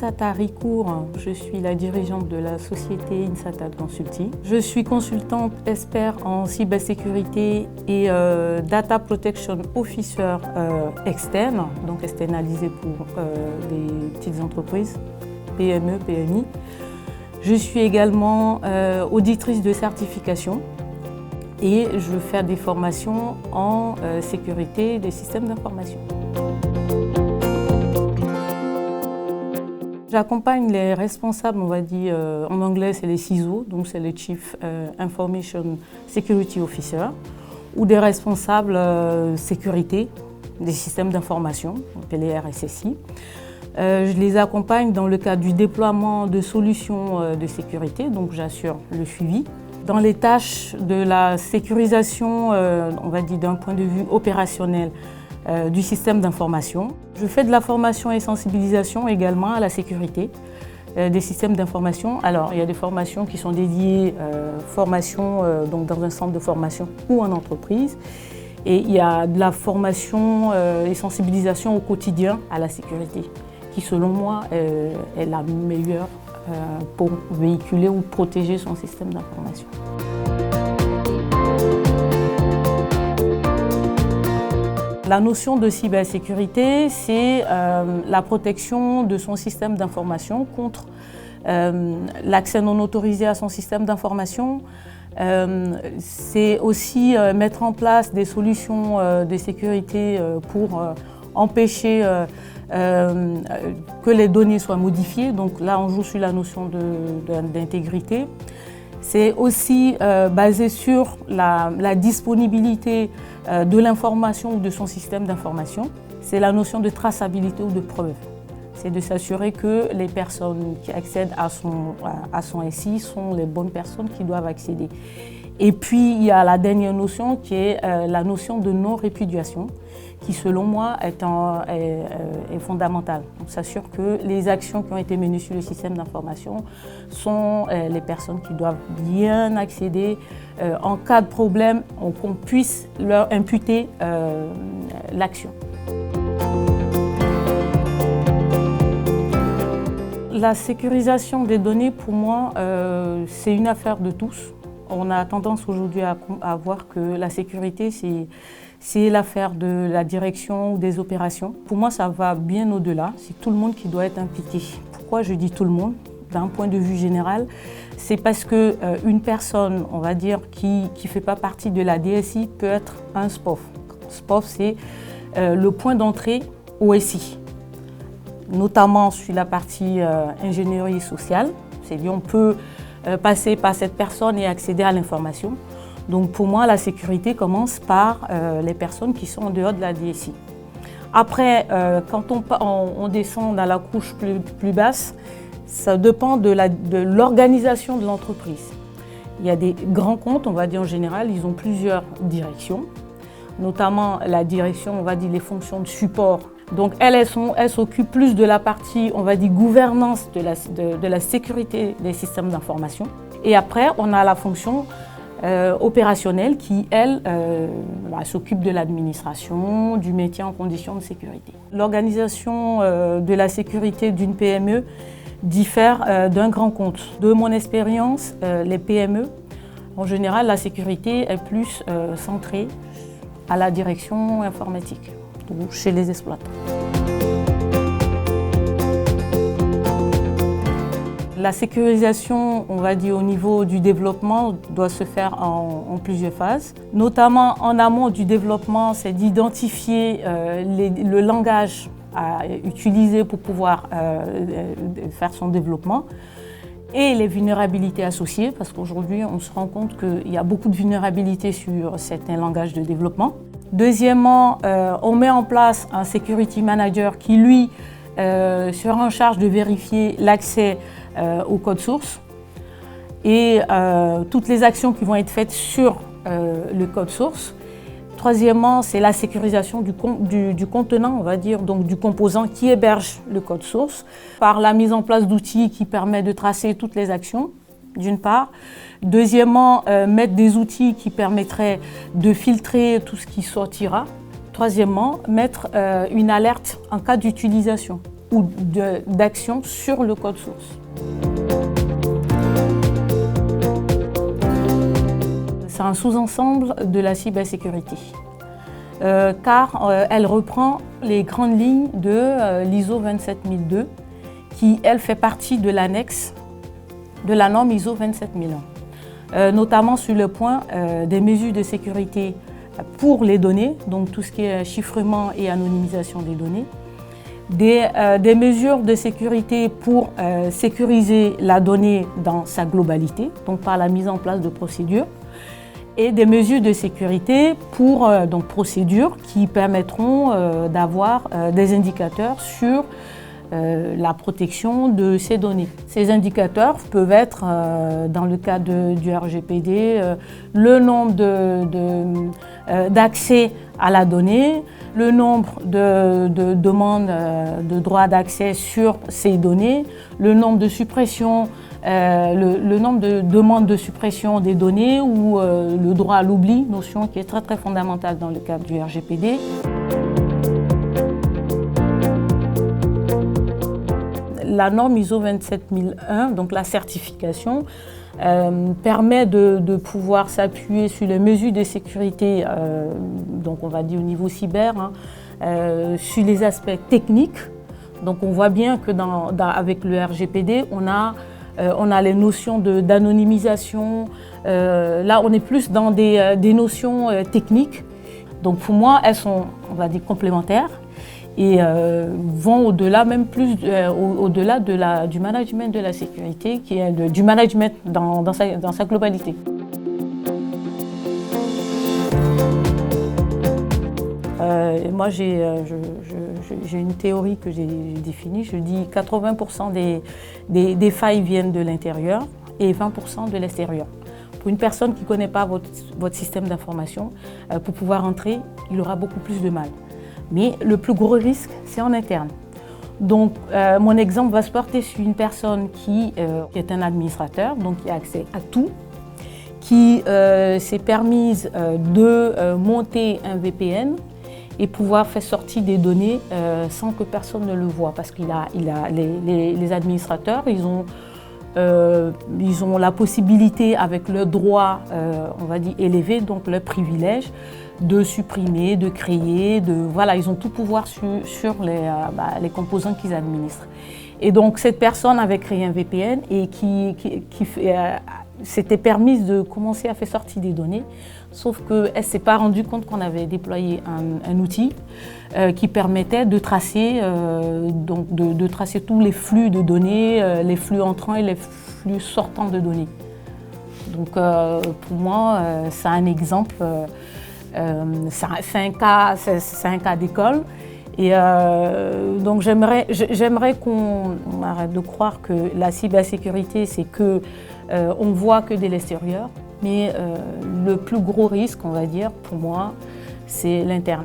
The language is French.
Insata Ricourt, je suis la dirigeante de la société Insata Consulting. Je suis consultante expert en cybersécurité et Data Protection Officer externe, donc externalisée pour les petites entreprises, PME, PMI. Je suis également auditrice de certification et je fais des formations en sécurité des systèmes d'information. J'accompagne les responsables, on va dire, en anglais c'est les CISO, donc c'est les Chief Information Security Officer, ou des responsables sécurité des systèmes d'information, les RSSI. Je les accompagne dans le cadre du déploiement de solutions de sécurité, donc j'assure le suivi. Dans les tâches de la sécurisation, on va dire d'un point de vue opérationnel, du système d'information. Je fais de la formation et sensibilisation également à la sécurité des systèmes d'information. Alors, il y a des formations qui sont dédiées donc dans un centre de formation ou en entreprise. Et il y a de la formation et sensibilisation au quotidien à la sécurité, qui selon moi est la meilleure pour véhiculer ou protéger son système d'information. La notion de cybersécurité, c'est la protection de son système d'information contre l'accès non autorisé à son système d'information. C'est aussi mettre en place des solutions de sécurité pour empêcher que les données soient modifiées. Donc là, on joue sur la notion d'intégrité. C'est aussi basé sur la disponibilité de l'information ou de son système d'information. C'est la notion de traçabilité ou de preuve. C'est de s'assurer que les personnes qui accèdent à son SI sont les bonnes personnes qui doivent accéder. Et puis, il y a la dernière notion qui est la notion de non-répudiation, qui selon moi est fondamentale. On s'assure que les actions qui ont été menées sur le système d'information sont les personnes qui doivent bien accéder. En cas de problème, qu'on puisse leur imputer l'action. La sécurisation des données, pour moi, c'est une affaire de tous. On a tendance aujourd'hui à voir que la sécurité, c'est l'affaire de la direction ou des opérations. Pour moi, ça va bien au-delà. C'est tout le monde qui doit être impliqué. Pourquoi je dis tout le monde? D'un point de vue général, c'est parce qu'une personne, on va dire, qui ne fait pas partie de la DSI peut être un SPOF. SPOF, c'est le point d'entrée au SI, notamment sur la partie ingénierie sociale. C'est-à-dire on peut passer par cette personne et accéder à l'information. Donc pour moi, la sécurité commence par les personnes qui sont en dehors de la DSI. Après, quand on descend dans la couche plus basse, ça dépend de l'organisation de l'entreprise. Il y a des grands comptes, on va dire en général, ils ont plusieurs directions, notamment la direction, on va dire les fonctions de support. Donc elles s'occupent plus de la partie, on va dire, gouvernance de la sécurité des systèmes d'information. Et après, on a la fonction opérationnelle qui, elle, s'occupe de l'administration, du maintien en conditions de sécurité. L'organisation de la sécurité d'une PME diffère d'un grand compte. De mon expérience, les PME, en général, la sécurité est plus centrée à la direction informatique, ou chez les exploitants. La sécurisation, on va dire au niveau du développement, doit se faire en plusieurs phases. Notamment en amont du développement, c'est d'identifier le langage à utiliser pour pouvoir faire son développement et les vulnérabilités associées, parce qu'aujourd'hui, on se rend compte qu'il y a beaucoup de vulnérabilités sur certains langages de développement. Deuxièmement, on met en place un security manager qui, lui, sera en charge de vérifier l'accès au code source et toutes les actions qui vont être faites sur le code source. Troisièmement, c'est la sécurisation du contenant, on va dire, donc du composant qui héberge le code source, par la mise en place d'outils qui permettent de tracer toutes les actions, d'une part. Deuxièmement, mettre des outils qui permettraient de filtrer tout ce qui sortira. Troisièmement, mettre une alerte en cas d'utilisation. ou d'action sur le code source. C'est un sous-ensemble de la cybersécurité, car elle reprend les grandes lignes de l'ISO 27002, qui, elle, fait partie de l'annexe de la norme ISO 27001, notamment sur le point des mesures de sécurité pour les données, donc tout ce qui est chiffrement et anonymisation des données, des mesures de sécurité pour sécuriser la donnée dans sa globalité, donc par la mise en place de procédures, et des mesures de sécurité pour donc procédures qui permettront d'avoir des indicateurs sur la protection de ces données. Ces indicateurs peuvent être, dans le cas du RGPD, le nombre d'accès à la donnée, le nombre de demandes de droit d'accès sur ces données, le nombre de suppressions, le nombre de demandes de suppression des données ou le droit à l'oubli, notion qui est très très fondamentale dans le cadre du RGPD. La norme ISO 27001, donc la certification, permet de pouvoir s'appuyer sur les mesures de sécurité, donc on va dire au niveau cyber, sur les aspects techniques. Donc on voit bien que avec le RGPD, on a les notions d'anonymisation. Là, on est plus dans des notions techniques. Donc pour moi, elles sont, on va dire, complémentaires et vont au-delà, même plus au-delà du management de la sécurité, qui est du management dans sa globalité. Moi, j'ai une théorie que j'ai définie. Je dis 80% des failles viennent de l'intérieur et 20% de l'extérieur. Pour une personne qui ne connaît pas votre système d'information, pour pouvoir entrer, il aura beaucoup plus de mal. Mais le plus gros risque, c'est en interne. Donc, mon exemple va se porter sur une personne qui est un administrateur, donc qui a accès à tout, qui s'est permise de monter un VPN et pouvoir faire sortir des données sans que personne ne le voie. Parce que les administrateurs, ils ont la possibilité, avec leurs droits, on va dire, élevés, donc leurs privilèges, de supprimer, de créer, voilà, ils ont tout pouvoir sur les composants qu'ils administrent. Et donc cette personne avait créé un VPN et qui s'était permise de commencer à faire sortir des données, sauf qu'elle ne s'est pas rendue compte qu'on avait déployé un outil qui permettait de tracer, de tracer tous les flux de données, les flux entrants et les flux sortants de données. Donc pour moi, c'est un exemple, c'est un cas d'école. Et donc j'aimerais qu'on arrête de croire que la cybersécurité, c'est que on voit que de l'extérieur, mais le plus gros risque, on va dire, pour moi, c'est l'interne.